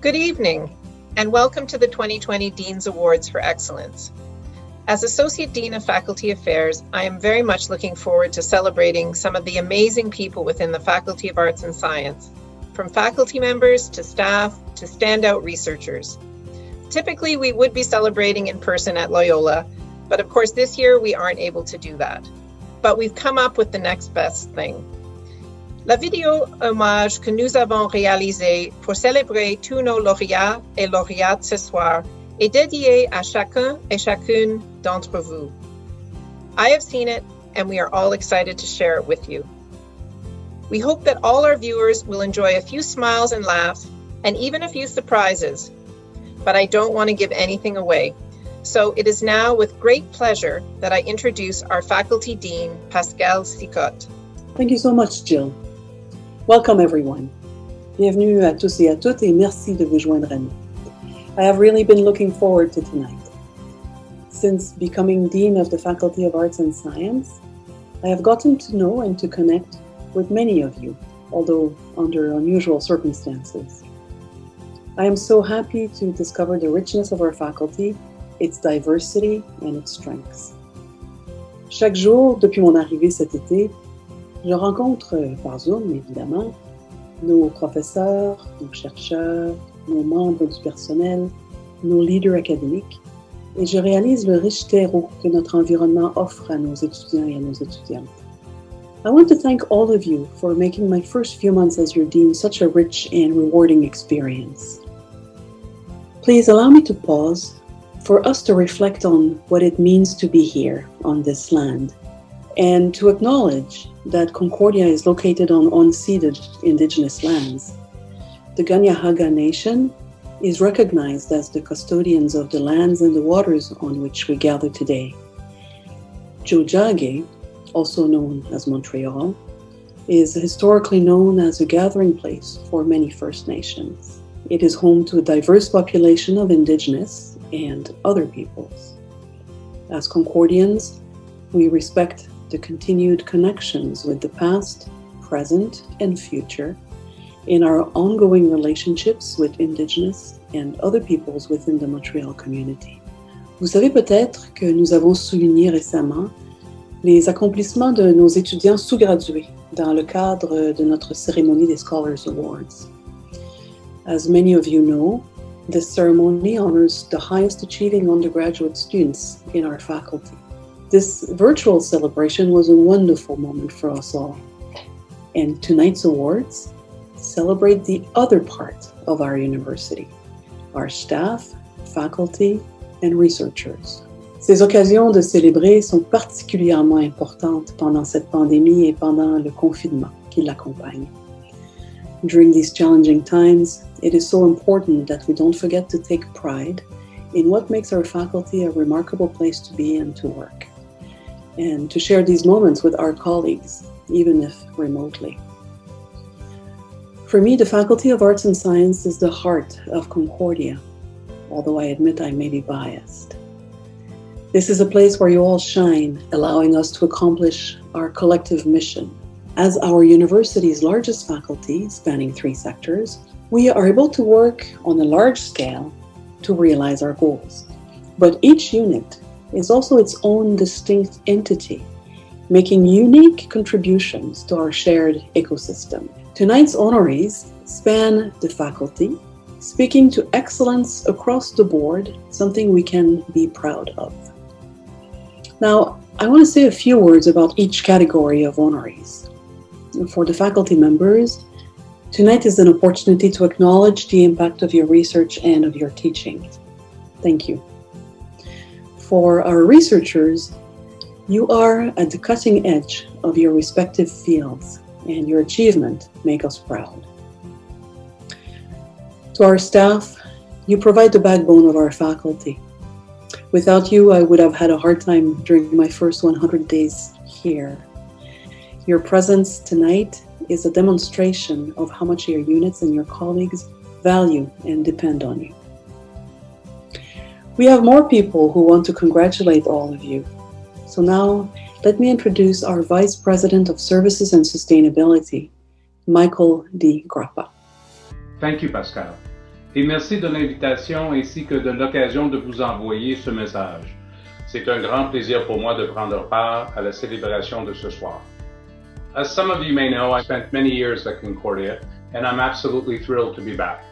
Good evening, and welcome to the 2020 Dean's Awards for Excellence. As Associate Dean of Faculty Affairs, I am very much looking forward to celebrating some of the amazing people within the Faculty of Arts and Science, from faculty members to staff to standout researchers. Typically, we would be celebrating in person at Loyola, but of course this year we aren't able to do that. But we've come up with the next best thing. La vidéo hommage que nous avons réalisée pour célébrer tous nos lauréats et lauréates ce soir est dédiée à chacun et chacune d'entre vous. I have seen it, and we are all excited to share it with you. We hope that all our viewers will enjoy a few smiles and laughs, and even a few surprises. But I don't want to give anything away. So it is now with great pleasure that I introduce our Faculty Dean, Pascale Sicotte. Thank you so much, Jill. Welcome, everyone. Bienvenue à tous et à toutes, et merci de vous joindre à nous. I have really been looking forward to tonight. Since becoming Dean of the Faculty of Arts and Science, I have gotten to know and to connect with many of you, although under unusual circumstances. I am so happy to discover the richness of our faculty, its diversity and its strengths. Chaque jour, depuis mon arrivée cet été, je rencontre par Zoom, évidemment, nos professeurs, nos chercheurs, nos membres du personnel, nos leaders académiques, et je réalise le riche terreau que notre environnement offre à nos étudiants et à nos étudiantes. I want to thank all of you for making my first few months as your dean such a rich and rewarding experience. Please allow me to pause for us to reflect on what it means to be here on this land, and to acknowledge that Concordia is located on unceded indigenous lands. The Ganyahaga Nation is recognized as the custodians of the lands and the waters on which we gather today. Tiohtià:ke, also known as Montreal, is historically known as a gathering place for many First Nations. It is home to a diverse population of Indigenous and other peoples. As Concordians, we respect the continued connections with the past, present, and future in our ongoing relationships with Indigenous and other peoples within the Montreal community. Vous savez peut-être que nous avons souligné récemment les accomplissements de nos étudiants sous-gradués dans le cadre de notre cérémonie des Scholars Awards. As many of you know, this ceremony honors the highest achieving undergraduate students in our faculty. This virtual celebration was a wonderful moment for us all. And tonight's awards celebrate the other part of our university, our staff, faculty, and researchers. Ces occasions de célébrer sont particulièrement importantes pendant cette pandémie et pendant le confinement qui l'accompagne. During these challenging times, it is so important that we don't forget to take pride in what makes our faculty a remarkable place to be and to work, and to share these moments with our colleagues, even if remotely. For me, the Faculty of Arts and Science is the heart of Concordia, although I admit I may be biased. This is a place where you all shine, allowing us to accomplish our collective mission. As our university's largest faculty, spanning 3 sectors, we are able to work on a large scale to realize our goals. But each unit is also its own distinct entity, making unique contributions to our shared ecosystem. Tonight's honorees span the faculty, speaking to excellence across the board, something we can be proud of. Now, I want to say a few words about each category of honorees. For the faculty members, tonight is an opportunity to acknowledge the impact of your research and of your teaching. Thank you. For our researchers, you are at the cutting edge of your respective fields, and your achievement make us proud. To our staff, you provide the backbone of our faculty. Without you, I would have had a hard time during my first 100 days here. Your presence tonight is a demonstration of how much your units and your colleagues value and depend on you. We have more people who want to congratulate all of you. So now, let me introduce our Vice President of Services and Sustainability, Michael D. Grappa. Thank you, Pascale. Et merci de l'invitation ainsi que de l'occasion de vous envoyer ce message. C'est un grand plaisir pour moi de prendre part à la célébration de ce soir. As some of you may know, I spent many years at Concordia, and I'm absolutely thrilled to be back.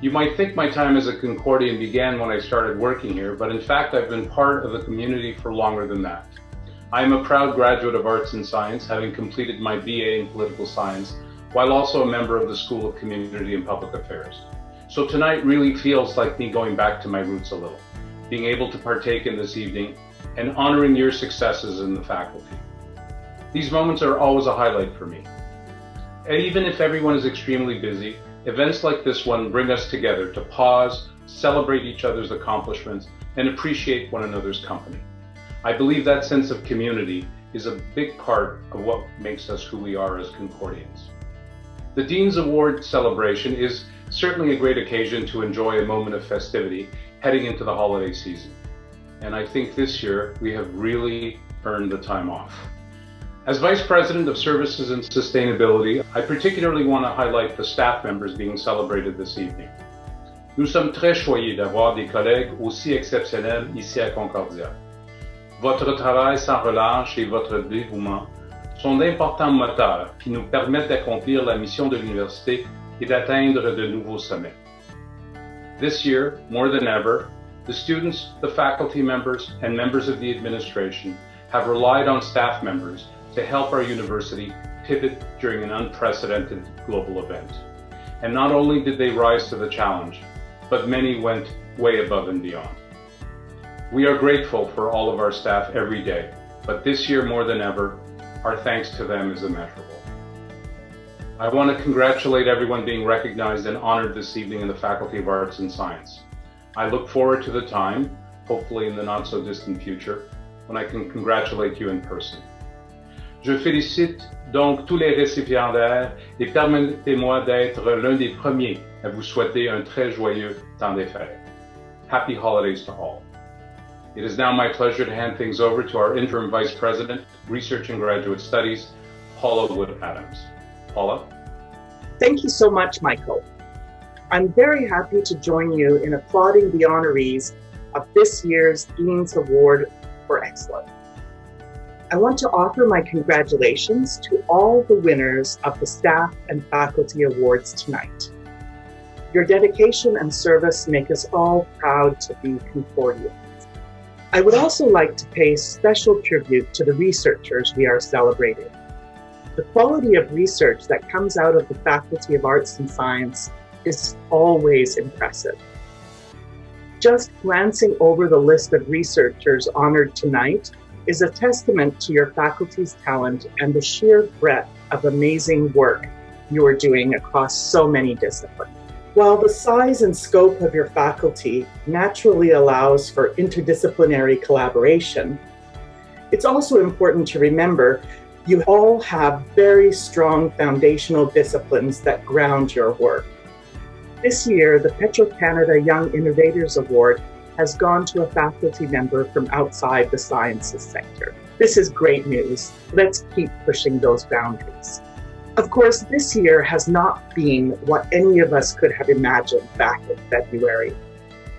You might think my time as a Concordian began when I started working here, but in fact I've been part of the community for longer than that. I am a proud graduate of Arts and Science, having completed my BA in Political Science, while also a member of the School of Community and Public Affairs. So tonight really feels like me going back to my roots a little, being able to partake in this evening and honoring your successes in the faculty. These moments are always a highlight for me. And even if everyone is extremely busy, events like this one bring us together to pause, celebrate each other's accomplishments, and appreciate one another's company. I believe that sense of community is a big part of what makes us who we are as Concordians. The Dean's Award celebration is certainly a great occasion to enjoy a moment of festivity heading into the holiday season. And I think this year we have really earned the time off. As Vice President of Services and Sustainability, I particularly want to highlight the staff members being celebrated this evening. Nous sommes très choyés d'avoir des collègues aussi exceptionnels ici à Concordia. Votre travail sans relâche et votre dévouement sont d'importants moteurs qui nous permettent d'accomplir la mission de l'université et d'atteindre de nouveaux sommets. This year, more than ever, the students, the faculty members, and members of the administration have relied on staff members to help our university pivot during an unprecedented global event. And not only did they rise to the challenge, but many went way above and beyond. We are grateful for all of our staff every day, but this year more than ever, our thanks to them is immeasurable. I want to congratulate everyone being recognized and honored this evening in the Faculty of Arts and Science. I look forward to the time, hopefully in the not so distant future, when I can congratulate you in person. Je félicite donc tous les récipiendaires et permettez-moi d'être l'un des premiers à vous souhaiter un très joyeux temps des fêtes. Happy holidays to all. It is now my pleasure to hand things over to our Interim Vice President, Research and Graduate Studies, Paula Wood-Adams. Paula? Thank you so much, Michael. I'm very happy to join you in applauding the honorees of this year's Dean's Award for Excellence. I want to offer my congratulations to all the winners of the Staff and Faculty Awards tonight. Your dedication and service make us all proud to be Concordians. I would also like to pay special tribute to the researchers we are celebrating. The quality of research that comes out of the Faculty of Arts and Science is always impressive. Just glancing over the list of researchers honored tonight is a testament to your faculty's talent and the sheer breadth of amazing work you are doing across so many disciplines. While the size and scope of your faculty naturally allows for interdisciplinary collaboration, it's also important to remember you all have very strong foundational disciplines that ground your work. This year, the Petro-Canada Young Innovators Award has gone to a faculty member from outside the sciences sector. This is great news. Let's keep pushing those boundaries. Of course, this year has not been what any of us could have imagined back in February.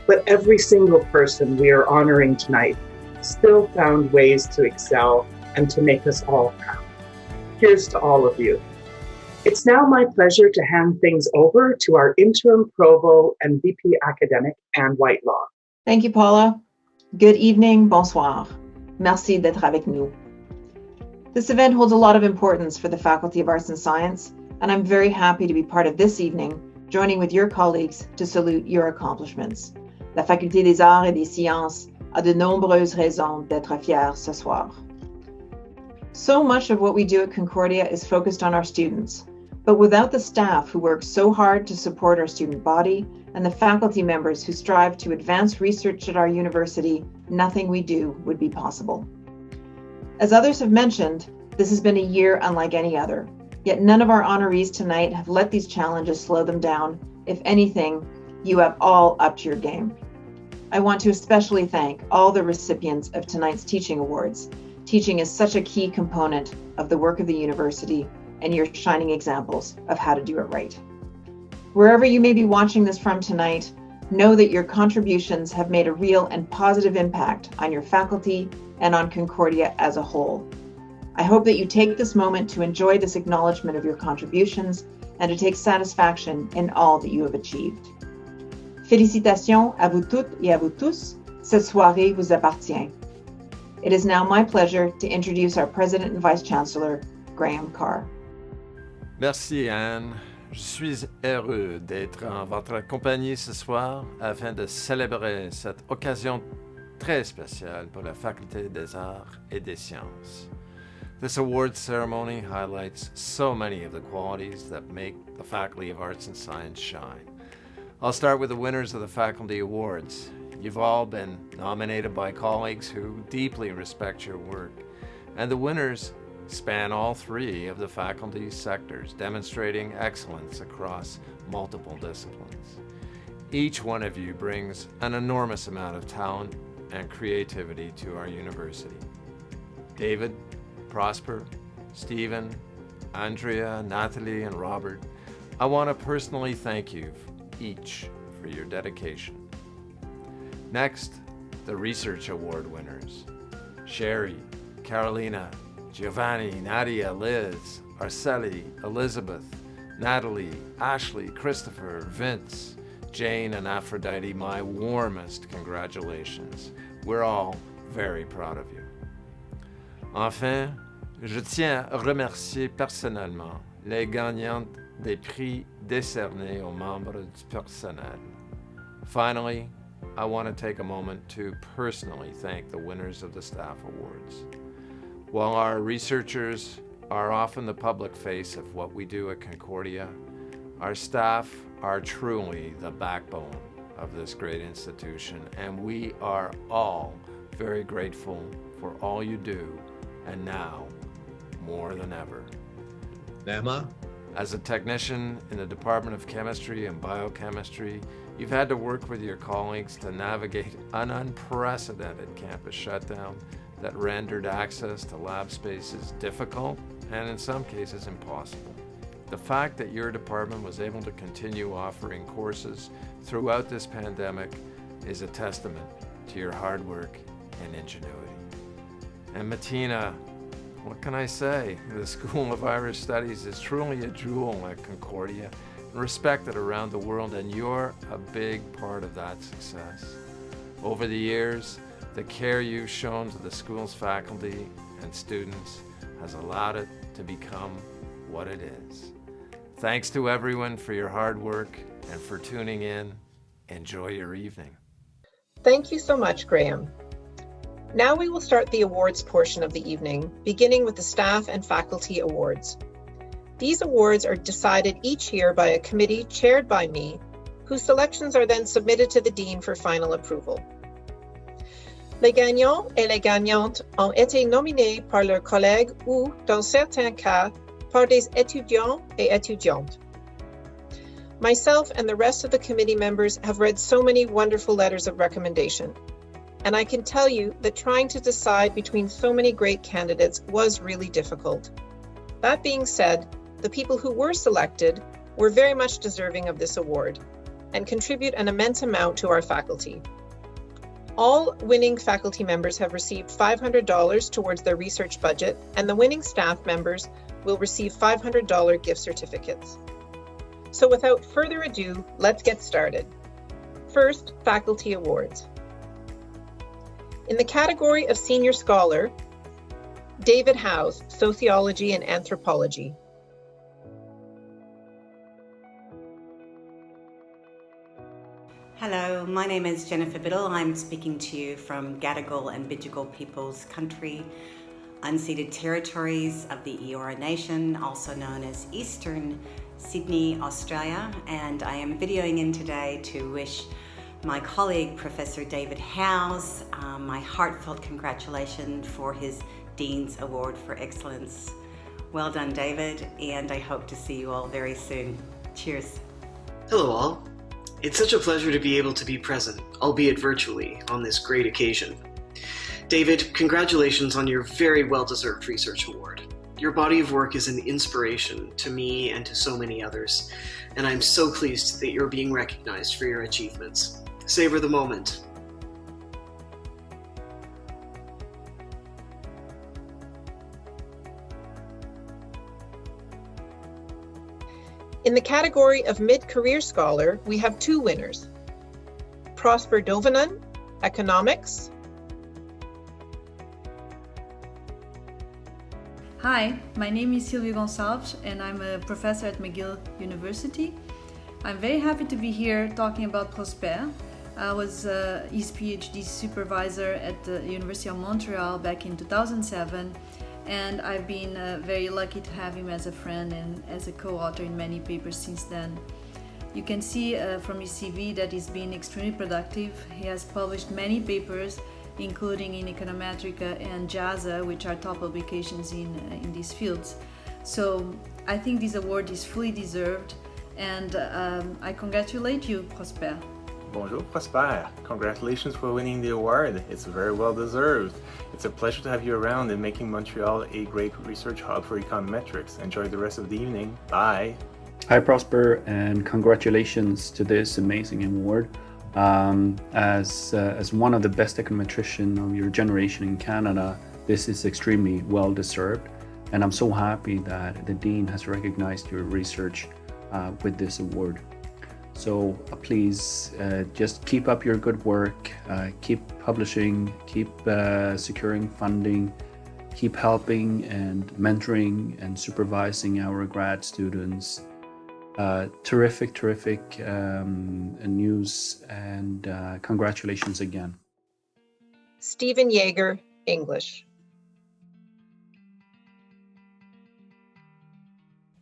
But every single person we are honoring tonight still found ways to excel and to make us all proud. Here's to all of you. It's now my pleasure to hand things over to our interim provost and VP academic, Anne Whitelaw. Thank you, Paula. Good evening, bonsoir. Merci d'être avec nous. This event holds a lot of importance for the Faculty of Arts and Science, and I'm very happy to be part of this evening, joining with your colleagues to salute your accomplishments. La Faculté des Arts et des Sciences a de nombreuses raisons d'être fière ce soir. So much of what we do at Concordia is focused on our students, but without the staff who work so hard to support our student body and the faculty members who strive to advance research at our university, nothing we do would be possible. As others have mentioned, this has been a year unlike any other, yet none of our honorees tonight have let these challenges slow them down. If anything, you have all upped your game. I want to especially thank all the recipients of tonight's teaching awards. Teaching is such a key component of the work of the university, and you're shining examples of how to do it right. Wherever you may be watching this from tonight, know that your contributions have made a real and positive impact on your faculty and on Concordia as a whole. I hope that you take this moment to enjoy this acknowledgement of your contributions and to take satisfaction in all that you have achieved. Félicitations à vous toutes et à vous tous. Cette soirée vous appartient. It is now my pleasure to introduce our President and Vice Chancellor, Graham Carr. Merci Anne. Je suis heureux d'être en votre compagnie ce soir afin de célébrer cette occasion très spéciale pour la Faculté des Arts et des Sciences. This awards ceremony highlights so many of the qualities that make the Faculty of Arts and Science shine. I'll start with the winners of the Faculty Awards. You've all been nominated by colleagues who deeply respect your work, and the winners span all three of the faculty sectors, demonstrating excellence across multiple disciplines. Each one of you brings an enormous amount of talent and creativity to our university. David, Prosper, Stephen, Andrea, Natalie, and Robert, I want to personally thank you each for your dedication. Next, the Research Award winners. Sherry, Carolina, Giovanni, Nadia, Liz, Arceli, Elizabeth, Natalie, Ashley, Christopher, Vince, Jane, and Aphrodite, my warmest congratulations. We're all very proud of you. Enfin, je tiens à remercier personnellement les gagnantes des prix décernés aux membres du personnel. Finally, I want to take a moment to personally thank the winners of the staff awards. While our researchers are often the public face of what we do at Concordia, our staff are truly the backbone of this great institution, and we are all very grateful for all you do, and now, more than ever. Neema? As a technician in the Department of Chemistry and Biochemistry, you've had to work with your colleagues to navigate an unprecedented campus shutdown that rendered access to lab spaces difficult and in some cases impossible. The fact that your department was able to continue offering courses throughout this pandemic is a testament to your hard work and ingenuity. And Martina, what can I say? The School of Irish Studies is truly a jewel at Concordia, respected around the world, and you're a big part of that success. Over the years, the care you've shown to the school's faculty and students has allowed it to become what it is. Thanks to everyone for your hard work and for tuning in. Enjoy your evening. Thank you so much, Graham. Now we will start the awards portion of the evening, beginning with the staff and faculty awards. These awards are decided each year by a committee chaired by me, whose selections are then submitted to the Dean for final approval. Les gagnants et les gagnantes ont été nominés par leurs collègues ou, dans certains cas, par des étudiants et étudiantes. Myself and the rest of the committee members have read so many wonderful letters of recommendation, and I can tell you that trying to decide between so many great candidates was really difficult. That being said, the people who were selected were very much deserving of this award and contribute an immense amount to our faculty. All winning faculty members have received $500 towards their research budget, and the winning staff members will receive $500 gift certificates. So without further ado, let's get started. First, faculty awards. In the category of Senior Scholar, David Howes, Sociology and Anthropology. Hello, my name is Jennifer Biddle. I'm speaking to you from Gadigal and Bidjigal Peoples Country, unceded territories of the Eora Nation, also known as Eastern Sydney, Australia, and I am videoing in today to wish my colleague, Professor David Howes, my heartfelt congratulations for his Dean's Award for Excellence. Well done, David, and I hope to see you all very soon. Cheers. Hello all. It's such a pleasure to be able to be present, albeit virtually, on this great occasion. David, congratulations on your very well-deserved research award. Your body of work is an inspiration to me and to so many others, and I'm so pleased that you're being recognized for your achievements. Savor the moment. In the category of mid-career scholar, we have two winners. Prosper Dovanen, Economics. Hi, my name is Sylvia Gonçalves and I'm a professor at McGill University. I'm very happy to be here talking about Prosper. I was his PhD supervisor at the University of Montreal back in 2007, and I've been very lucky to have him as a friend and as a co-author in many papers since then. You can see from his CV that he's been extremely productive. He has published many papers, including in Econometrica and JASA, which are top publications in these fields. So I think this award is fully deserved, and I congratulate you, Prosper. Bonjour, Prosper. Congratulations for winning the award. It's very well deserved. It's a pleasure to have you around and making Montreal a great research hub for econometrics. Enjoy the rest of the evening. Bye. Hi, Prosper, and congratulations to this amazing award. As one of the best econometricians of your generation in Canada, this is extremely well deserved, and I'm so happy that the Dean has recognized your research with this award. So please just keep up your good work, keep publishing, keep securing funding, keep helping and mentoring and supervising our grad students. Terrific news, and congratulations again. Stephen Yeager, English.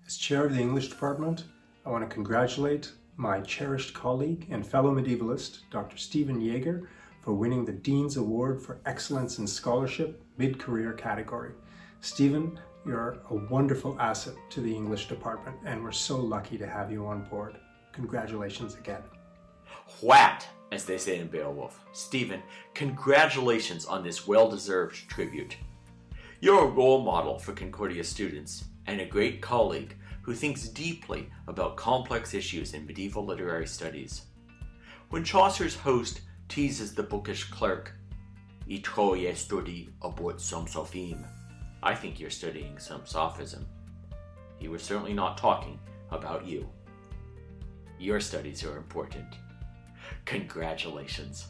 As chair of the English department, I want to congratulate my cherished colleague and fellow medievalist, Dr. Stephen Yeager, for winning the Dean's Award for Excellence in Scholarship mid-career category. Stephen, you're a wonderful asset to the English department, and we're so lucky to have you on board. Congratulations again. Whacked, as they say in Beowulf. Stephen, congratulations on this well-deserved tribute. You're a role model for Concordia students and a great colleague who thinks deeply about complex issues in medieval literary studies. When Chaucer's host teases the bookish clerk, "I troje studi abort some sopheme," I think you're studying some sophism. He was certainly not talking about you. Your studies are important. Congratulations.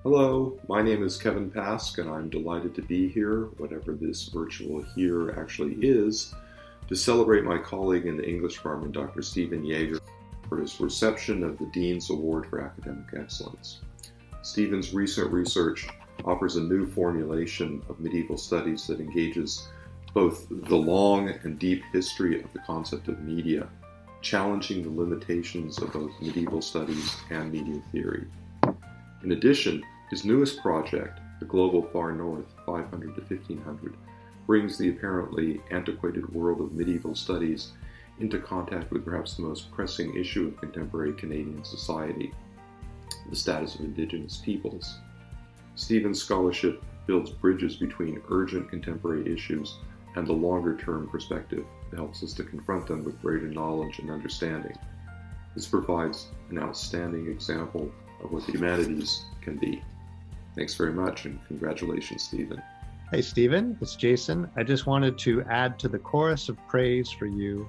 Hello, my name is Kevin Pask, and I'm delighted to be here, whatever this virtual here actually is, to celebrate my colleague in the English department, Dr. Stephen Yeager, for his reception of the Dean's Award for Academic Excellence. Stephen's recent research offers a new formulation of medieval studies that engages both the long and deep history of the concept of media, challenging the limitations of both medieval studies and media theory. In addition, his newest project, The Global Far North, 500 to 1500, brings the apparently antiquated world of medieval studies into contact with perhaps the most pressing issue of contemporary Canadian society, the status of Indigenous peoples. Stephen's scholarship builds bridges between urgent contemporary issues and the longer-term perspective that helps us to confront them with greater knowledge and understanding. This provides an outstanding example of what the humanities can be. Thanks very much, and congratulations, Stephen. Hey, Stephen, it's Jason. I just wanted to add to the chorus of praise for you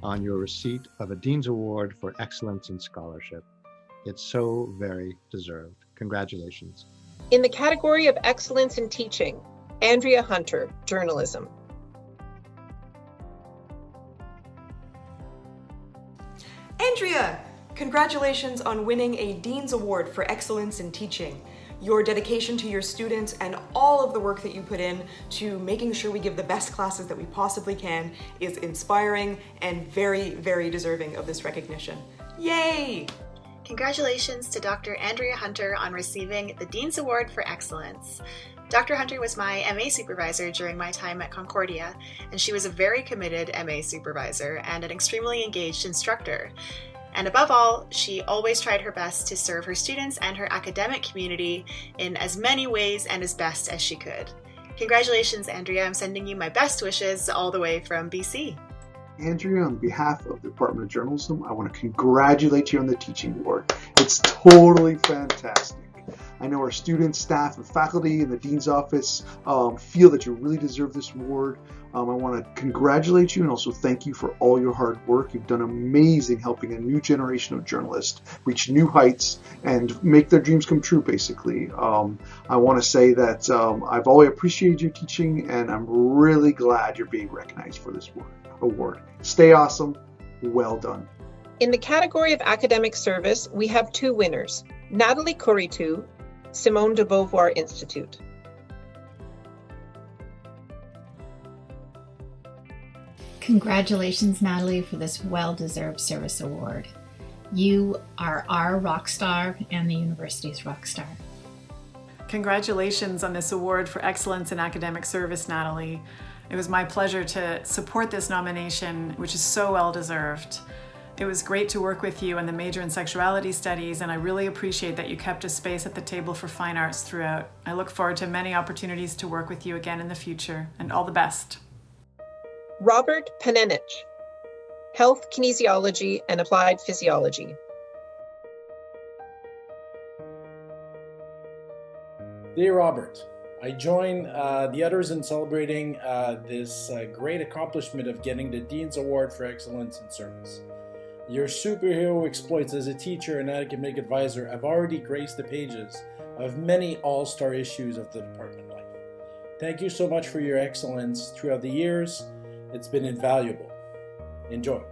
on your receipt of a Dean's Award for Excellence in Scholarship. It's so very deserved. Congratulations. In the category of excellence in teaching, Andrea Hunter, journalism. Andrea, congratulations on winning a Dean's Award for Excellence in Teaching. Your dedication to your students and all of the work that you put in to making sure we give the best classes that we possibly can is inspiring and very, very deserving of this recognition. Yay! Congratulations to Dr. Andrea Hunter on receiving the Dean's Award for Excellence. Dr. Hunter was my MA supervisor during my time at Concordia, and she was a very committed MA supervisor and an extremely engaged instructor. And above all, she always tried her best to serve her students and her academic community in as many ways and as best as she could. Congratulations, Andrea. I'm sending you my best wishes all the way from BC. Andrea, on behalf of the Department of Journalism, I want to congratulate you on the teaching award. It's totally fantastic. I know our students, staff, and faculty in the Dean's office feel that you really deserve this award. I want to congratulate you and also thank you for all your hard work. You've done amazing helping a new generation of journalists reach new heights and make their dreams come true, basically. I want to say that I've always appreciated your teaching, and I'm really glad you're being recognized for this award. Stay awesome. Well done. In the category of academic service, we have two winners, Natalie Coritou, Simone de Beauvoir Institute. Congratulations, Natalie, for this well-deserved service award. You are our rock star and the university's rock star. Congratulations on this award for excellence in academic service, Natalie. It was my pleasure to support this nomination, which is so well-deserved. It was great to work with you on the major in sexuality studies, and I really appreciate that you kept a space at the table for fine arts throughout. I look forward to many opportunities to work with you again in the future, and all the best. Robert Panenich, Health Kinesiology and Applied Physiology. Dear Robert, I join the others in celebrating this great accomplishment of getting the Dean's Award for Excellence in Service. Your superhero exploits as a teacher and academic advisor have already graced the pages of many all-star issues of the department life. Thank you so much for your excellence throughout the years. It's been invaluable. Enjoy.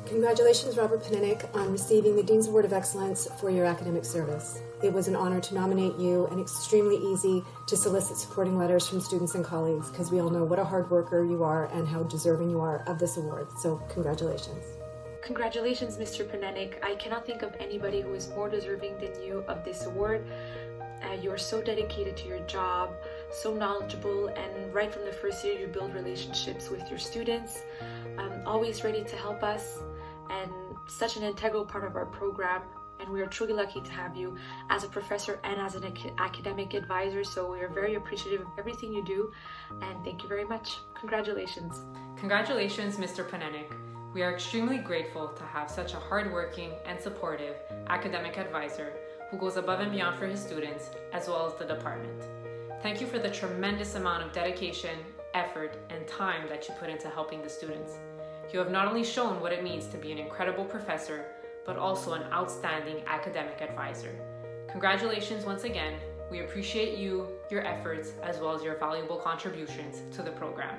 Congratulations, Robert Panenich, on receiving the Dean's Award of Excellence for your academic service. It was an honor to nominate you and extremely easy to solicit supporting letters from students and colleagues because we all know what a hard worker you are and how deserving you are of this award. So congratulations. Congratulations, Mr. Panenich. I cannot think of anybody who is more deserving than you of this award. You are so dedicated to your job, so knowledgeable, and right from the first year you build relationships with your students, always ready to help us, and such an integral part of our program. And we are truly lucky to have you as a professor and as an academic advisor, so we are very appreciative of everything you do, and thank you very much. Congratulations. Congratulations, Mr. Panenich. We are extremely grateful to have such a hardworking and supportive academic advisor who goes above and beyond for his students as well as the department. Thank you for the tremendous amount of dedication, effort, and time that you put into helping the students. You have not only shown what it means to be an incredible professor, but also an outstanding academic advisor. Congratulations once again. We appreciate you, your efforts, as well as your valuable contributions to the program.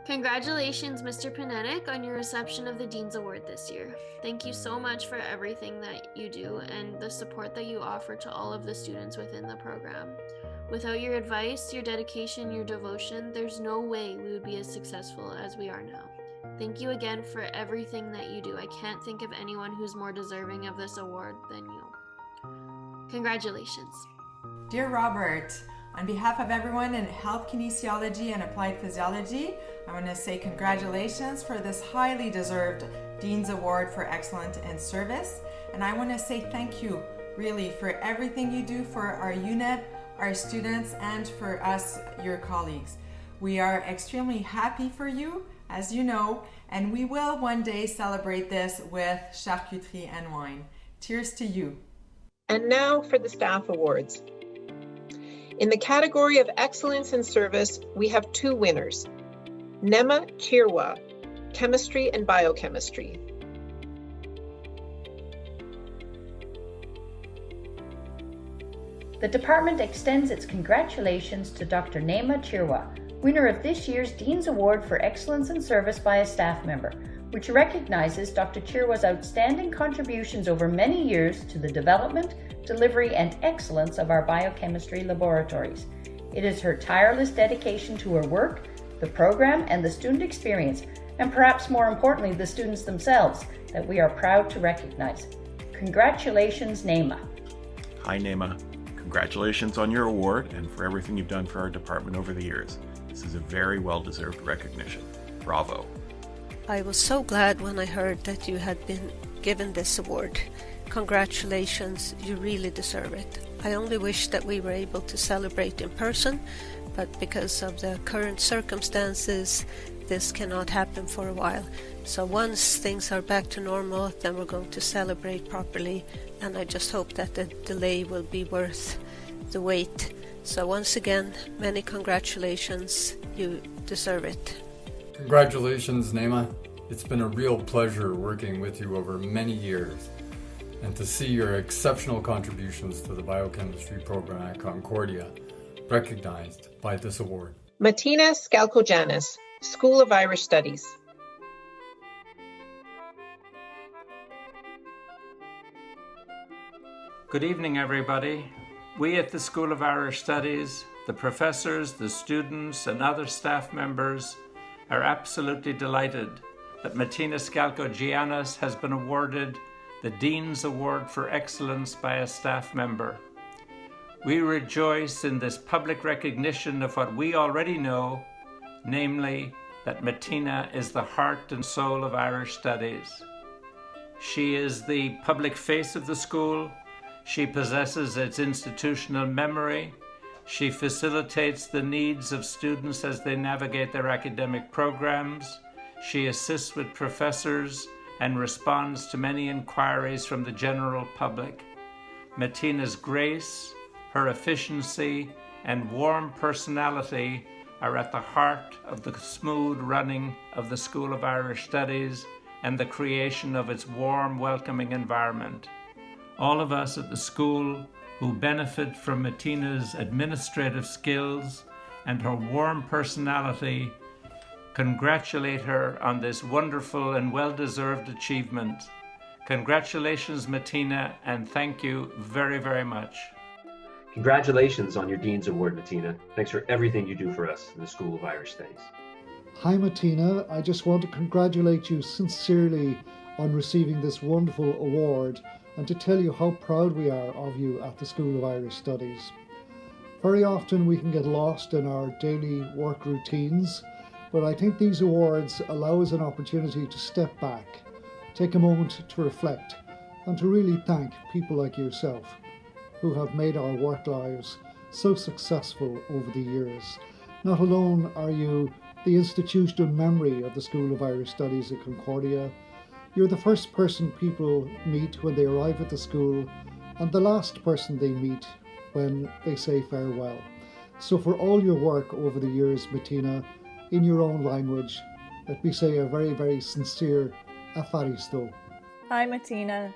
Congratulations, Mr. Panenich, on your reception of the Dean's Award this year. Thank you so much for everything that you do and the support that you offer to all of the students within the program. Without your advice, your dedication, your devotion, there's no way we would be as successful as we are now. Thank you again for everything that you do. I can't think of anyone who's more deserving of this award than you. Congratulations. Dear Robert, on behalf of everyone in Health Kinesiology and Applied Physiology, I want to say congratulations for this highly deserved Dean's Award for Excellence in Service. And I want to say thank you, really, for everything you do for our unit, our students, and for us, your colleagues. We are extremely happy for you, as you know, and we will one day celebrate this with charcuterie and wine. Cheers to you. And now for the staff awards. In the category of excellence in service, we have two winners, Neema Chirwa, Chemistry and Biochemistry. The department extends its congratulations to Dr. Neema Chirwa, winner of this year's Dean's Award for Excellence in Service by a staff member, which recognizes Dr. Chirwa's outstanding contributions over many years to the development, delivery, and excellence of our biochemistry laboratories. It is her tireless dedication to her work, the program, and the student experience, and perhaps more importantly, the students themselves, that we are proud to recognize. Congratulations, Neema. Hi, Neema. Congratulations on your award and for everything you've done for our department over the years. This is a very well-deserved recognition. Bravo. I was so glad when I heard that you had been given this award. congratulations, you really deserve it. I only wish that we were able to celebrate in person, but because of the current circumstances, this cannot happen for a while. So once things are back to normal, then we're going to celebrate properly, and I just hope that the delay will be worth the wait. So once again, many congratulations, you deserve it. Congratulations, Neema. It's been a real pleasure working with you over many years, and to see your exceptional contributions to the biochemistry program at Concordia recognized by this award. Martina Skalkojanis, School of Irish Studies. Good evening, everybody. We at the School of Irish Studies, the professors, the students, and other staff members are absolutely delighted that Martina Skalkojanis has been awarded the Dean's Award for Excellence by a staff member. We rejoice in this public recognition of what we already know, namely that Martina is the heart and soul of Irish Studies. She is the public face of the school. She possesses its institutional memory. She facilitates the needs of students as they navigate their academic programs. She assists with professors and responds to many inquiries from the general public. Martina's grace, her efficiency, and warm personality are at the heart of the smooth running of the School of Irish Studies and the creation of its warm, welcoming environment. All of us at the school who benefit from Martina's administrative skills and her warm personality congratulate her on this wonderful and well-deserved achievement. Congratulations, Martina, and thank you very, very much. Congratulations on your Dean's Award, Martina. Thanks for everything you do for us in the School of Irish Studies. Hi, Martina. I just want to congratulate you sincerely on receiving this wonderful award and to tell you how proud we are of you at the School of Irish Studies. Very often we can get lost in our daily work routines, but I think these awards allow us an opportunity to step back, take a moment to reflect, and to really thank people like yourself who have made our work lives so successful over the years. Not alone are you the institutional memory of the School of Irish Studies at Concordia, you're the first person people meet when they arrive at the school and the last person they meet when they say farewell. So for all your work over the years, Martina, in your own language, let me say a very, very sincere afaristo. Hi, Martina.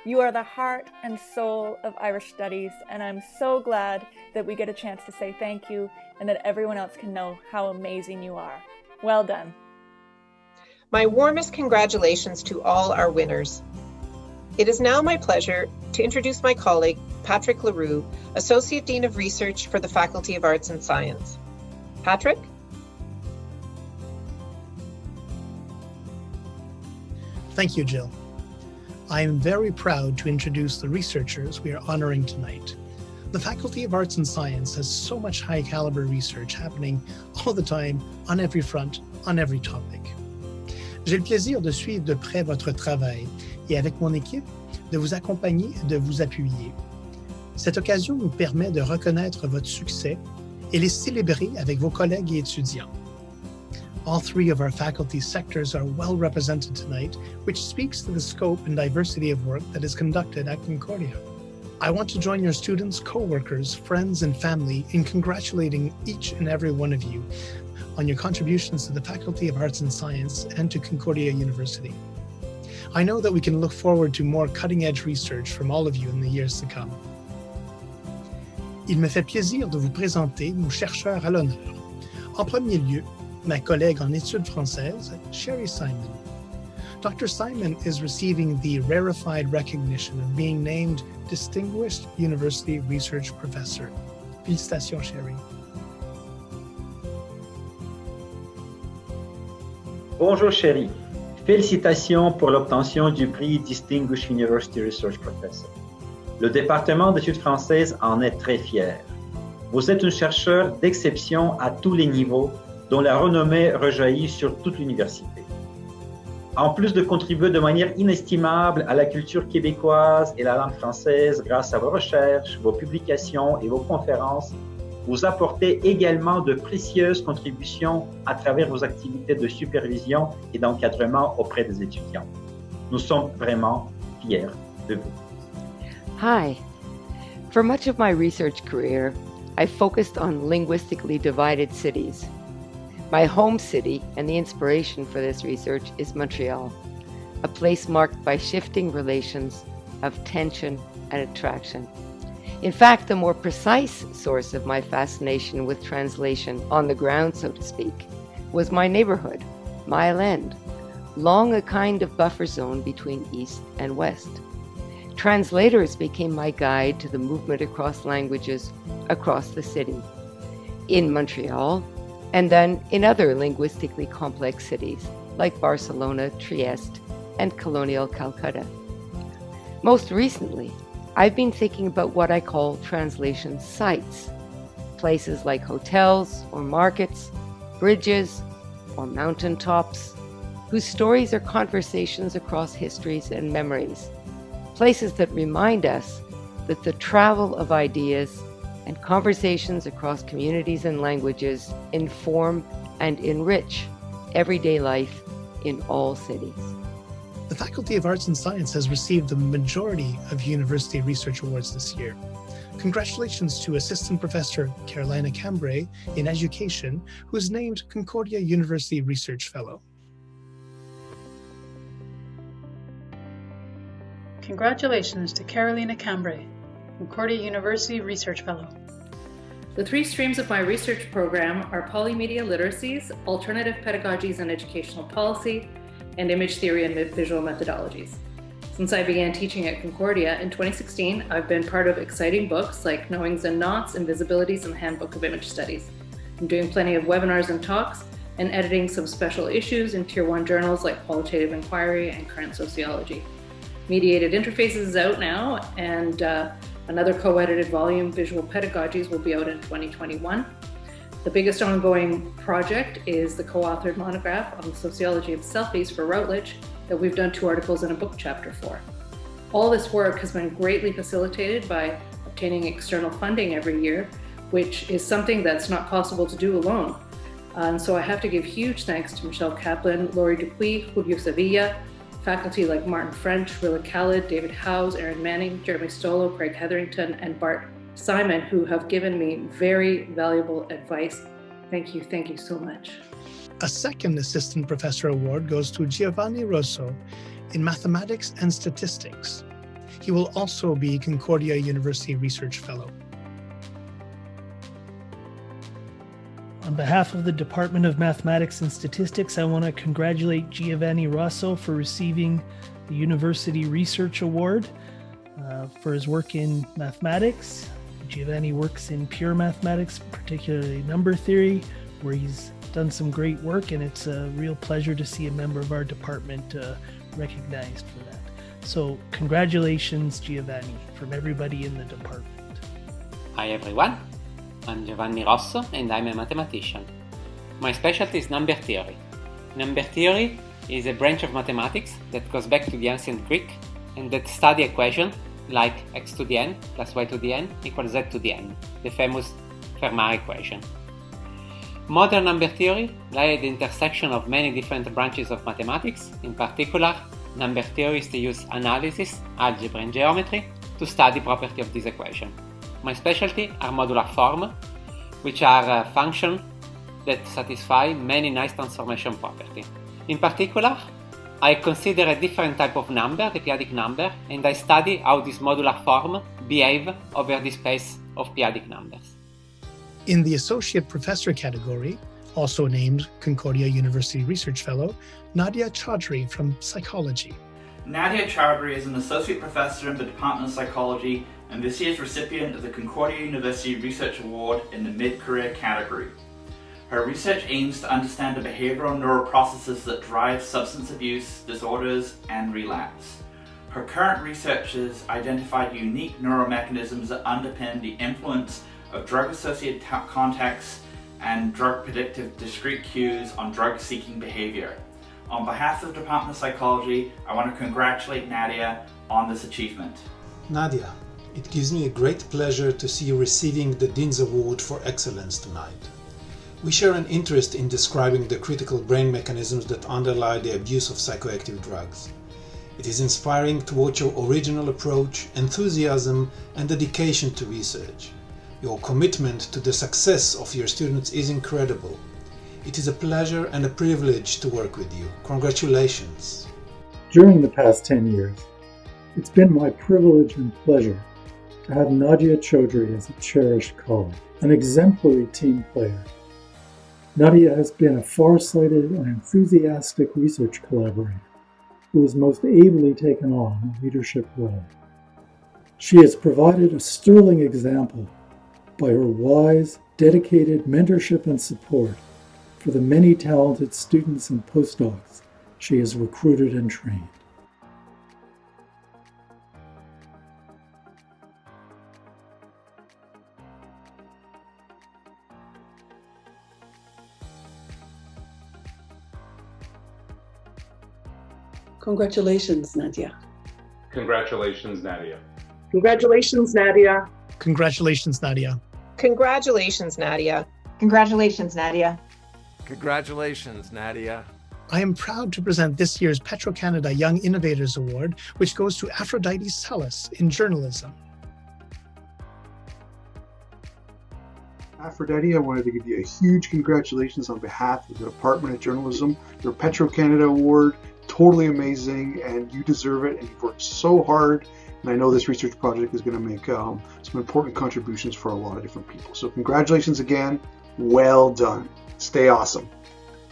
You are the heart and soul of Irish Studies, and I'm so glad that we get a chance to say thank you and that everyone else can know how amazing you are. Well done. My warmest congratulations to all our winners. It is now my pleasure to introduce my colleague, Patrick Leroux, Associate Dean of Research for the Faculty of Arts and Science. Patrick? Thank you, Jill. I am very proud to introduce the researchers we are honoring tonight. The Faculty of Arts and Science has so much high caliber research happening all the time, on every front, on every topic. J'ai le plaisir de suivre de près votre travail et avec mon équipe, de vous accompagner et de vous appuyer. Cette occasion nous permet de reconnaître votre succès et les célébrer avec vos collègues et étudiants. All three of our faculty sectors are well represented tonight, which speaks to the scope and diversity of work that is conducted at Concordia. I want to join your students, co-workers, friends, and family in congratulating each and every one of you on your contributions to the Faculty of Arts and Science and to Concordia University. I know that we can look forward to more cutting-edge research from all of you in the years to come. Il me fait plaisir de vous présenter nos chercheurs à l'honneur. En premier lieu, ma collègue en études françaises, Sherry Simon. Dr. Simon is receiving the rarefied recognition of being named Distinguished University Research Professor. Félicitations, Sherry. Bonjour, Sherry. Félicitations pour l'obtention du prix Distinguished University Research Professor. Le département d'études françaises en est très fier. Vous êtes une chercheure d'exception à tous les niveaux, dont la renommée rejaillit sur toute l'université. En plus de contribuer de manière inestimable à la culture québécoise et la langue française grâce à vos recherches, vos publications et vos conférences, vous apportez également de précieuses contributions à travers vos activités de supervision et d'encadrement auprès des étudiants. Nous sommes vraiment fiers de vous. Hi. For much of my research career, I focused on linguistically divided cities. My home city and the inspiration for this research is Montreal, a place marked by shifting relations of tension and attraction. In fact, the more precise source of my fascination with translation on the ground, so to speak, was my neighborhood, Mile End, long a kind of buffer zone between East and West. Translators became my guide to the movement across languages across the city, in Montreal, and then in other linguistically complex cities like Barcelona, Trieste, and colonial Calcutta. Most recently, I've been thinking about what I call translation sites, places like hotels or markets, bridges or mountaintops, whose stories are conversations across histories and memories, places that remind us that the travel of ideas and conversations across communities and languages inform and enrich everyday life in all cities. The Faculty of Arts and Science has received the majority of University Research Awards this year. Congratulations to Assistant Professor Carolina Cambray in Education, who is named Concordia University Research Fellow. Congratulations to Carolina Cambray, Concordia University Research Fellow. The three streams of my research program are polymedia literacies, alternative pedagogies and educational policy, and image theory and visual methodologies. Since I began teaching at Concordia in 2016, I've been part of exciting books like Knowings and Knots, Invisibilities, and the Handbook of Image Studies. I'm doing plenty of webinars and talks, and editing some special issues in Tier 1 journals like Qualitative Inquiry and Current Sociology. Mediated Interfaces is out now, and another co-edited volume, Visual Pedagogies, will be out in 2021. The biggest ongoing project is the co-authored monograph on the sociology of selfies for Routledge that we've done 2 articles and a book chapter for. All this work has been greatly facilitated by obtaining external funding every year, which is something that's not possible to do alone. And so I have to give huge thanks to Michelle Kaplan, Laurie Dupuis, Julio Sevilla, faculty like Martin French, Rilla Khalid, David Howes, Aaron Manning, Jeremy Stolo, Craig Hetherington, and Bart Simon, who have given me very valuable advice. Thank you so much. A second Assistant Professor Award goes to Giovanni Rosso in Mathematics and Statistics. He will also be Concordia University Research Fellow. On behalf of the Department of Mathematics and Statistics, I want to congratulate Giovanni Rosso for receiving the University Research Award for his work in mathematics. Giovanni works in pure mathematics, particularly number theory, where he's done some great work, and it's a real pleasure to see a member of our department recognized for that. So congratulations, Giovanni, from everybody in the department. Hi everyone, I'm Giovanni Rosso and I'm a mathematician. My specialty is number theory. Number theory is a branch of mathematics that goes back to the ancient Greek and that study equations like x to the n plus y to the n equals z to the n, the famous Fermat equation. Modern number theory lies at the intersection of many different branches of mathematics. In particular, number theorists use analysis, algebra, and geometry to study properties of this equation. My specialty are modular forms, which are functions that satisfy many nice transformation properties. In particular, I consider a different type of number, the p-adic number, and I study how this modular form behave over the space of p-adic numbers. In the Associate Professor category, also named Concordia University Research Fellow, Nadia Chaudhry from Psychology. Nadia Chaudhry is an Associate Professor in the Department of Psychology and this year's recipient of the Concordia University Research Award in the Mid-Career category. Her research aims to understand the behavioral neural processes that drive substance abuse, disorders, and relapse. Her current research has identified unique neuromechanisms that underpin the influence of drug-associated contexts and drug-predictive discrete cues on drug-seeking behavior. On behalf of the Department of Psychology, I want to congratulate Nadia on this achievement. Nadia, it gives me a great pleasure to see you receiving the Dean's Award for Excellence tonight. We share an interest in describing the critical brain mechanisms that underlie the abuse of psychoactive drugs. It is inspiring to watch your original approach, enthusiasm, and dedication to research. Your commitment to the success of your students is incredible. It is a pleasure and a privilege to work with you. Congratulations. During the past 10 years, it's been my privilege and pleasure to have Nadia Chaudhry as a cherished colleague, an exemplary team player. Nadia has been a far-sighted and enthusiastic research collaborator who has most ably taken on a leadership role. She has provided a sterling example by her wise, dedicated mentorship and support for the many talented students and postdocs she has recruited and trained. Congratulations, Nadia. Congratulations, Nadia. Congratulations, Nadia. Congratulations, Nadia. Congratulations, Nadia. Congratulations, Nadia. Congratulations, Nadia. I am proud to present this year's Petro-Canada Young Innovators Award, which goes to Aphrodite Salas in journalism. Aphrodite, I wanted to give you a huge congratulations on behalf of the Department of Journalism. Your Petro-Canada Award, totally amazing, and you deserve it, and you've worked so hard. And I know this research project is going to make some important contributions for a lot of different people. So congratulations again. Well done. Stay awesome.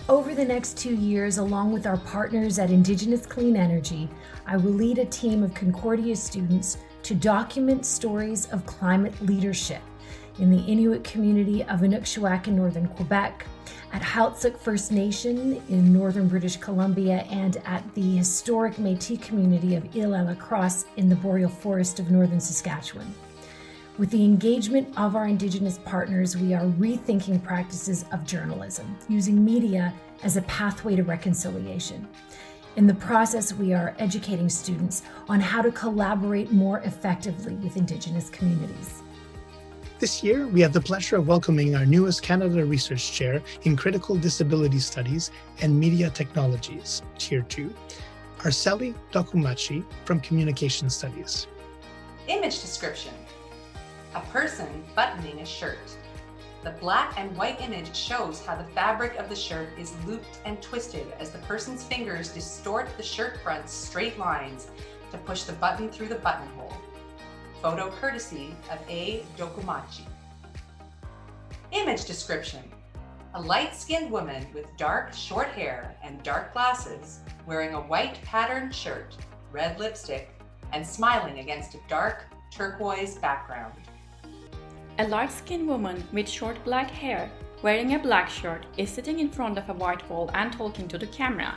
Over the next 2 years, along with our partners at Indigenous Clean Energy, I will lead a team of Concordia students to document stories of climate leadership in the Inuit community of Inukjuak in northern Quebec, at Hautsuck First Nation in northern British Columbia, and at the historic Métis community of Île-à-la-Crosse in the boreal forest of northern Saskatchewan. With the engagement of our Indigenous partners, we are rethinking practices of journalism, using media as a pathway to reconciliation. In the process, we are educating students on how to collaborate more effectively with Indigenous communities. This year, we have the pleasure of welcoming our newest Canada Research Chair in Critical Disability Studies and Media Technologies, Tier 2, Arceli Dokumachi from Communication Studies. Image description. A person buttoning a shirt. The black and white image shows how the fabric of the shirt is looped and twisted as the person's fingers distort the shirt front's straight lines to push the button through the buttonhole. Photo courtesy of A. Dokumachi. Image description. A light-skinned woman with dark, short hair and dark glasses, wearing a white patterned shirt, red lipstick, and smiling against a dark, turquoise background. A light-skinned woman with short black hair, wearing a black shirt, is sitting in front of a white wall and talking to the camera.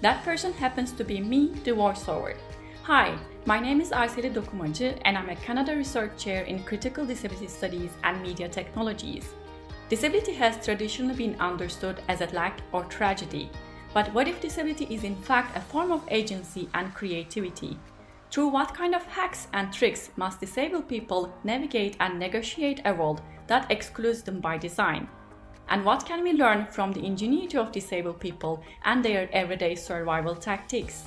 That person happens to be me, the voiceover. Hi, my name is Arceli Dokumachi and I'm a Canada Research Chair in Critical Disability Studies and Media Technologies. Disability has traditionally been understood as a lack or tragedy, but what if disability is in fact a form of agency and creativity? Through what kind of hacks and tricks must disabled people navigate and negotiate a world that excludes them by design? And what can we learn from the ingenuity of disabled people and their everyday survival tactics?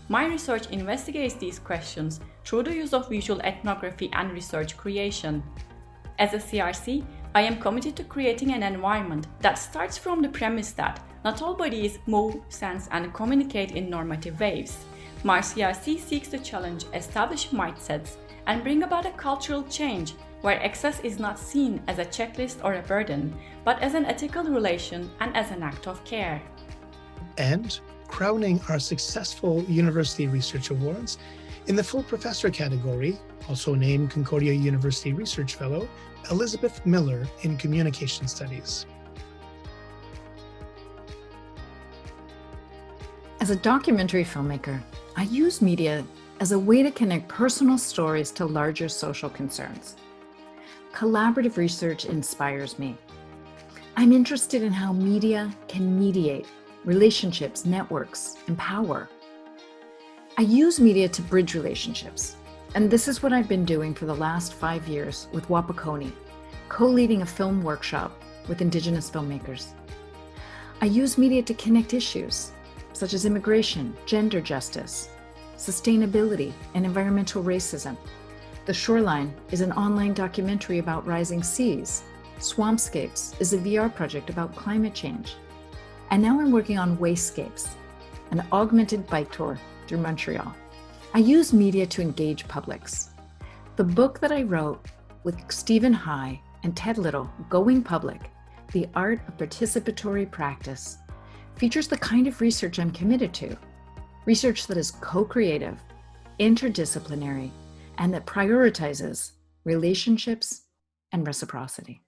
My research investigates these questions through the use of visual ethnography and research creation. As a CRC, I am committed to creating an environment that starts from the premise that not all bodies move, sense, and communicate in normative ways. My CRC seeks to challenge established mindsets and bring about a cultural change where access is not seen as a checklist or a burden, but as an ethical relation and as an act of care. And crowning our successful University Research Awards, in the Full Professor category, also named Concordia University Research Fellow, Elizabeth Miller in Communication Studies. As a documentary filmmaker, I use media as a way to connect personal stories to larger social concerns. Collaborative research inspires me. I'm interested in how media can mediate relationships, networks, and power. I use media to bridge relationships, and this is what I've been doing for the last 5 years with Wapakoni, co-leading a film workshop with Indigenous filmmakers. I use media to connect issues such as immigration, gender justice, sustainability, and environmental racism. The Shoreline is an online documentary about rising seas. Swampscapes is a VR project about climate change. And now I'm working on Wasescapes, an augmented bike tour through Montreal. I use media to engage publics. The book that I wrote with Stephen High and Ted Little, Going Public, The Art of Participatory Practice, features the kind of research I'm committed to. Research that is co-creative, interdisciplinary, and that prioritizes relationships and reciprocity.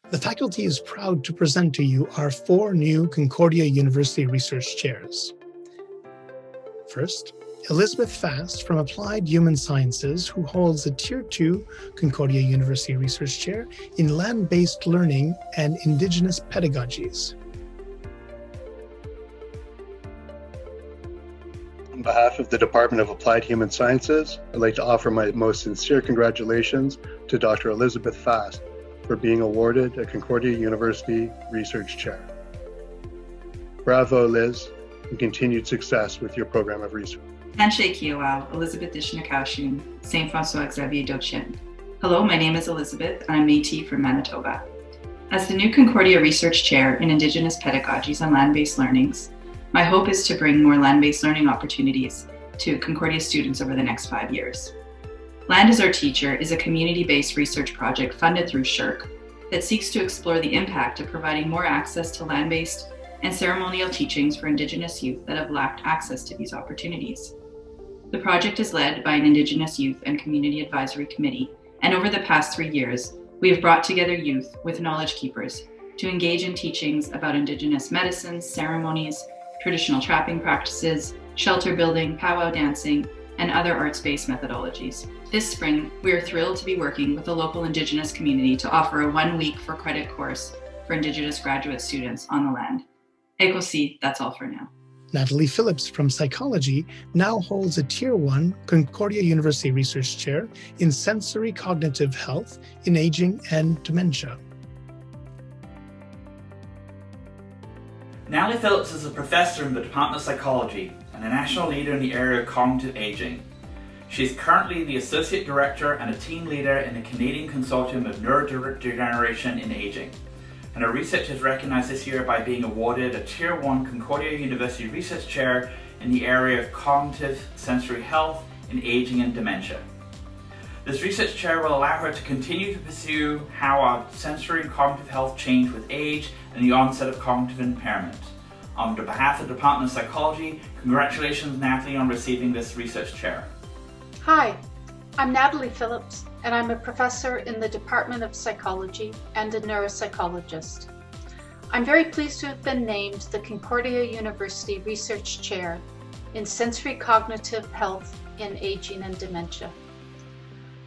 The faculty is proud to present to you our 4 new Concordia University Research Chairs. First, Elizabeth Fast from Applied Human Sciences, who holds a Tier 2 Concordia University Research Chair in Land-Based Learning and Indigenous Pedagogies. On behalf of the Department of Applied Human Sciences, I'd like to offer my most sincere congratulations to Dr. Elizabeth Fast for being awarded a Concordia University Research Chair. Bravo, Liz, and continued success with your program of research. Handshake Kiowa, Elizabeth Dishnakashun, St. Francois Xavier Doyenne. Hello, my name is Elizabeth, and I'm Métis from Manitoba. As the new Concordia Research Chair in Indigenous Pedagogies and Land-Based Learnings, my hope is to bring more land-based learning opportunities to Concordia students over the next 5 years. Land is Our Teacher is a community-based research project funded through SSHRC that seeks to explore the impact of providing more access to land-based and ceremonial teachings for Indigenous youth that have lacked access to these opportunities. The project is led by an Indigenous Youth and Community Advisory Committee, and over the past 3 years, we have brought together youth with knowledge keepers to engage in teachings about Indigenous medicines, ceremonies, traditional trapping practices, shelter building, powwow dancing, and other arts-based methodologies. This spring, we are thrilled to be working with the local Indigenous community to offer a 1-week for credit course for Indigenous graduate students on the land. Écossy, that's all for now. Natalie Phillips from Psychology now holds a Tier 1 Concordia University Research Chair in Sensory Cognitive Health in Aging and Dementia. Natalie Phillips is a professor in the Department of Psychology and a national leader in the area of cognitive aging. She is currently the Associate Director and a Team Leader in the Canadian Consortium of Neurodegeneration in Aging. And her research is recognised this year by being awarded a Tier 1 Concordia University Research Chair in the area of cognitive sensory health in aging and dementia. This research chair will allow her to continue to pursue how our sensory and cognitive health change with age and the onset of cognitive impairment. On behalf of the Department of Psychology, congratulations Natalie on receiving this research chair. Hi, I'm Natalie Phillips, and I'm a professor in the Department of Psychology and a neuropsychologist. I'm very pleased to have been named the Concordia University Research Chair in Sensory Cognitive Health in Aging and Dementia.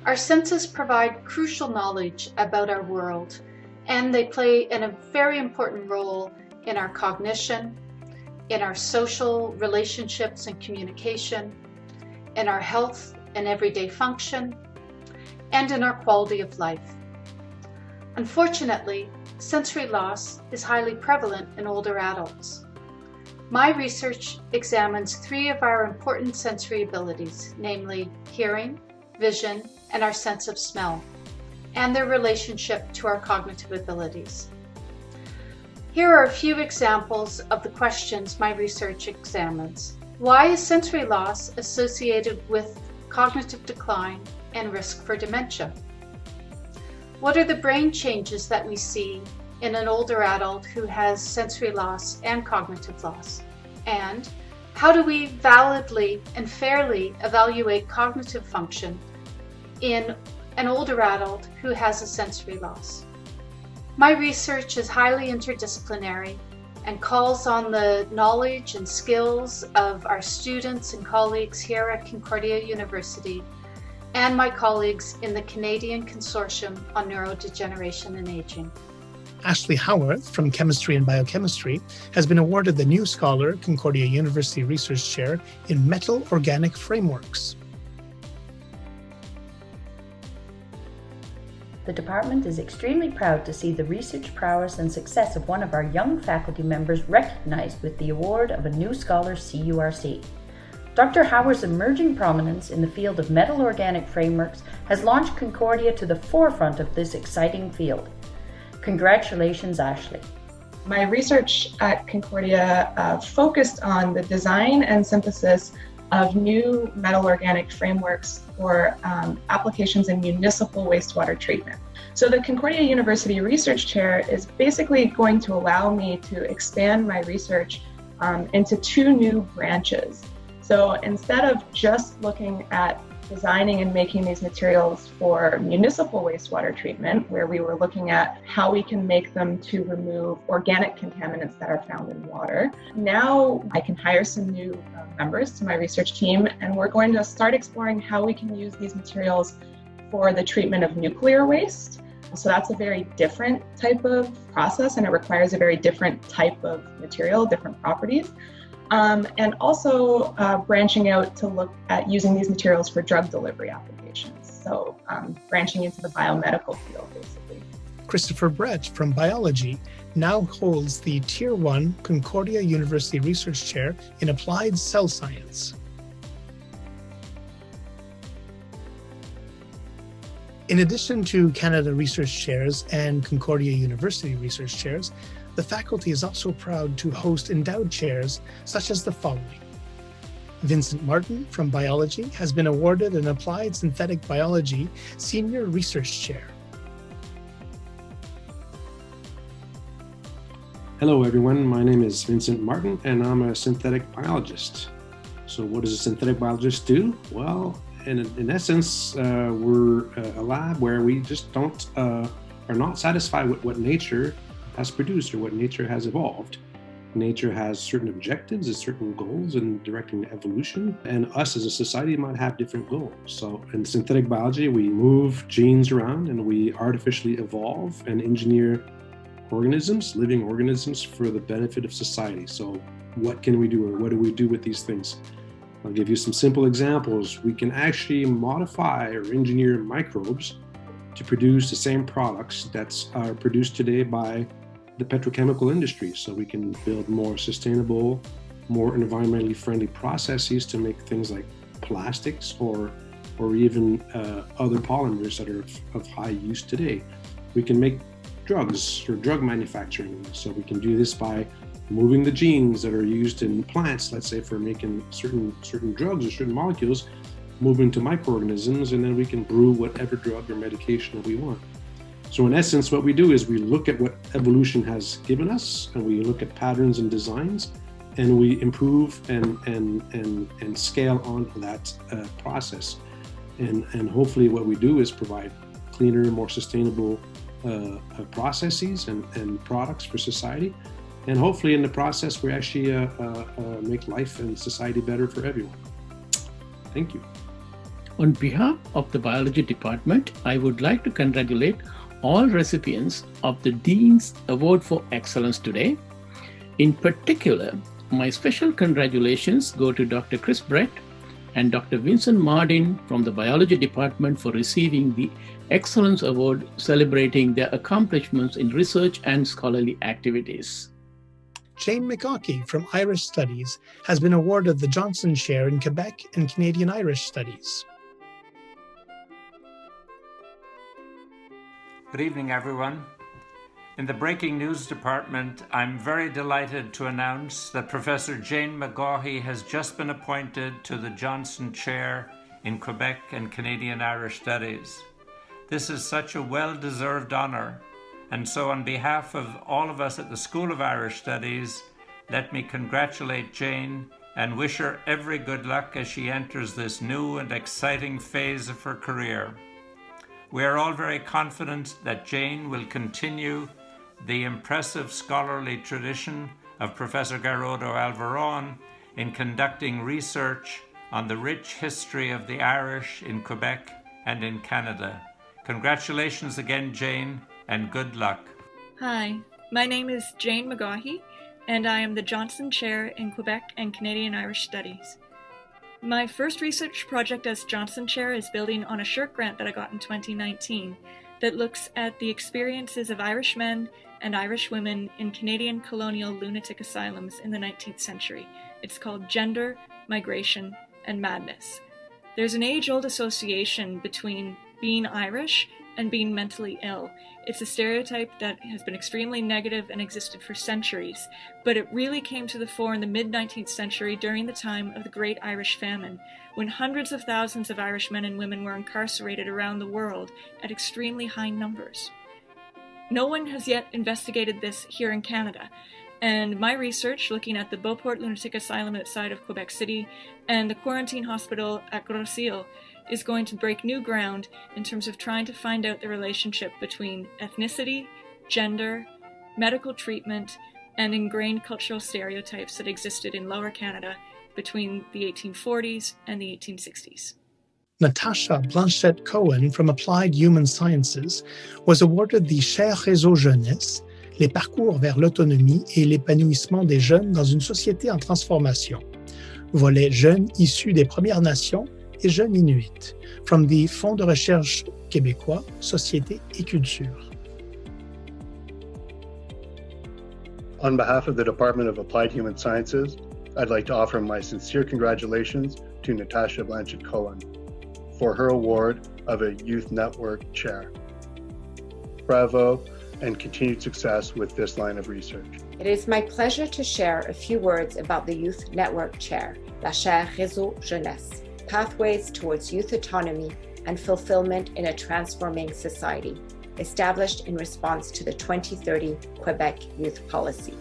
Our senses provide crucial knowledge about our world, and they play a very important role in our cognition, in our social relationships and communication, in our health and everyday function, and in our quality of life. Unfortunately, sensory loss is highly prevalent in older adults. My research examines 3 of our important sensory abilities, namely hearing, vision, and our sense of smell, and their relationship to our cognitive abilities. Here are a few examples of the questions my research examines. Why is sensory loss associated with cognitive decline and risk for dementia? What are the brain changes that we see in an older adult who has sensory loss and cognitive loss? And How do we validly and fairly evaluate cognitive function in an older adult who has a sensory loss? My research is highly interdisciplinary and calls on the knowledge and skills of our students and colleagues here at Concordia University and my colleagues in the Canadian Consortium on Neurodegeneration and Aging. Ashley Howarth from Chemistry and Biochemistry has been awarded the New Scholar Concordia University Research Chair in Metal Organic Frameworks. The department is extremely proud to see the research prowess and success of one of our young faculty members recognized with the award of a New Scholar CURC. Dr. Howarth's emerging prominence in the field of metal organic frameworks has launched Concordia to the forefront of this exciting field. Congratulations, Ashley. My research at Concordia focused on the design and synthesis of new metal organic frameworks for applications in municipal wastewater treatment. So the Concordia University Research Chair is basically going to allow me to expand my research into two new branches. So instead of just looking at designing and making these materials for municipal wastewater treatment, where we were looking at how we can make them to remove organic contaminants that are found in water. Now I can hire some new members to my research team, and we're going to start exploring how we can use these materials for the treatment of nuclear waste. So that's a very different type of process, and it requires a very different type of material, different properties. And also branching out to look at using these materials for drug delivery applications. So branching into the biomedical field, basically. Christopher Brett from Biology now holds the Tier 1 Concordia University Research Chair in Applied Cell Science. In addition to Canada Research Chairs and Concordia University Research Chairs, the faculty is also proud to host endowed chairs such as the following. Vincent Martin from Biology has been awarded an Applied Synthetic Biology Senior Research Chair. Hello everyone, my name is Vincent Martin and I'm a synthetic biologist. So what does a synthetic biologist do? Well, in essence, we're a lab where we just are not satisfied with what nature has produced or what nature has evolved. Nature has certain objectives and certain goals in directing evolution, and us as a society might have different goals. So in synthetic biology, we move genes around and we artificially evolve and engineer organisms, living organisms, for the benefit of society. So what can we do, or what do we do with these things? I'll give you some simple examples. We can actually modify or engineer microbes to produce the same products that are produced today by the petrochemical industry. So we can build more sustainable, more environmentally friendly processes to make things like plastics or even other polymers that are of high use today. We can make drugs or drug manufacturing. So we can do this by moving the genes that are used in plants, let's say for making certain drugs or certain molecules, move into microorganisms, and then we can brew whatever drug or medication that we want. So in essence, what we do is we look at what evolution has given us, and we look at patterns and designs, and we improve and scale on that process. And hopefully what we do is provide cleaner, more sustainable processes and products for society. And hopefully in the process, we actually make life and society better for everyone. Thank you. On behalf of the Biology Department, I would like to congratulate all recipients of the Dean's Award for Excellence today. In particular, my special congratulations go to Dr. Chris Brett and Dr. Vincent Martin from the Biology Department for receiving the Excellence Award, celebrating their accomplishments in research and scholarly activities. Jane McGawkey from Irish Studies has been awarded the Johnson Chair in Quebec and Canadian Irish Studies. Good evening, everyone. In the Breaking News Department, I'm very delighted to announce that Professor Jane McGawkey has just been appointed to the Johnson Chair in Quebec and Canadian Irish Studies. This is such a well-deserved honor, and so on behalf of all of us at the School of Irish Studies, let me congratulate Jane and wish her every good luck as she enters this new and exciting phase of her career. We are all very confident that Jane will continue the impressive scholarly tradition of Professor Garrodo Alvaron in conducting research on the rich history of the Irish in Quebec and in Canada. Congratulations again, Jane, and good luck. Hi, my name is Jane McGaughey, and I am the Johnson Chair in Quebec and Canadian Irish Studies. My first research project as Johnson Chair is building on a SSHRC grant that I got in 2019 that looks at the experiences of Irish men and Irish women in Canadian colonial lunatic asylums in the 19th century. It's called Gender, Migration, and Madness. There's an age-old association between being Irish and being mentally ill. It's a stereotype that has been extremely negative and existed for centuries, but it really came to the fore in the mid-19th century during the time of the Great Irish Famine, when hundreds of thousands of Irish men and women were incarcerated around the world at extremely high numbers. No one has yet investigated this here in Canada, and my research looking at the Beauport Lunatic Asylum outside of Quebec City and the quarantine hospital at Grosseille is going to break new ground in terms of trying to find out the relationship between ethnicity, gender, medical treatment, and ingrained cultural stereotypes that existed in Lower Canada between the 1840s and the 1860s. Natasha Blanchette-Cohen from Applied Human Sciences was awarded the Chaleureusement jeunesse, les parcours vers l'autonomie et l'épanouissement des jeunes dans une société en transformation. Volet jeunes issus des Premières Nations et jeunes Inuits, from the Fonds de recherche québécois, Société et Culture. On behalf of the Department of Applied Human Sciences, I'd like to offer my sincere congratulations to Natasha Blanchette-Cohen for her award of a Youth Network Chair. Bravo and continued success with this line of research. It is my pleasure to share a few words about the Youth Network Chair, la chaire Réseau Jeunesse, Pathways Towards Youth Autonomy and Fulfillment in a Transforming Society, established in response to the 2030 Quebec Youth Policy.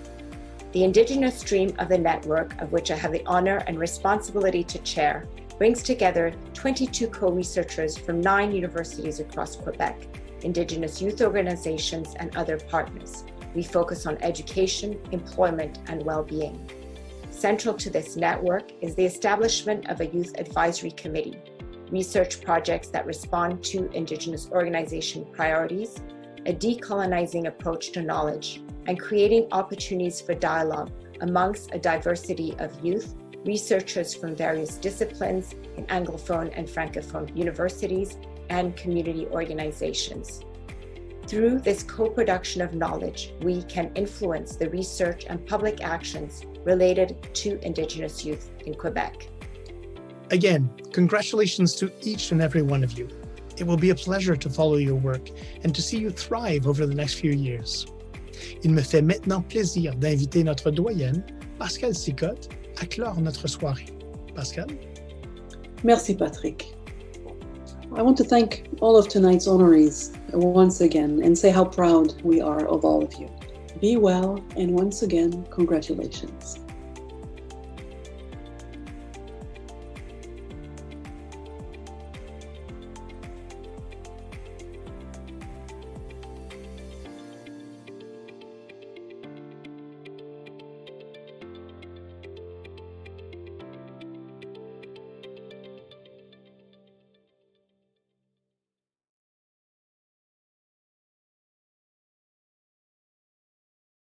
The Indigenous stream of the network, of which I have the honor and responsibility to chair, brings together 22 co-researchers from 9 universities across Quebec, Indigenous youth organizations, and other partners. We focus on education, employment, and well-being. Central to this network is the establishment of a youth advisory committee, research projects that respond to Indigenous organization priorities, a decolonizing approach to knowledge, and creating opportunities for dialogue amongst a diversity of youth, researchers from various disciplines in Anglophone and Francophone universities, and community organizations. Through this co-production of knowledge, we can influence the research and public actions related to Indigenous youth in Quebec. Again, congratulations to each and every one of you. It will be a pleasure to follow your work and to see you thrive over the next few years. Il me fait maintenant plaisir d'inviter notre doyenne, Pascale Sicotte, à clore notre soirée. Pascale? Merci, Patrick. I want to thank all of tonight's honorees once again and say how proud we are of all of you. Be well, and once again, congratulations.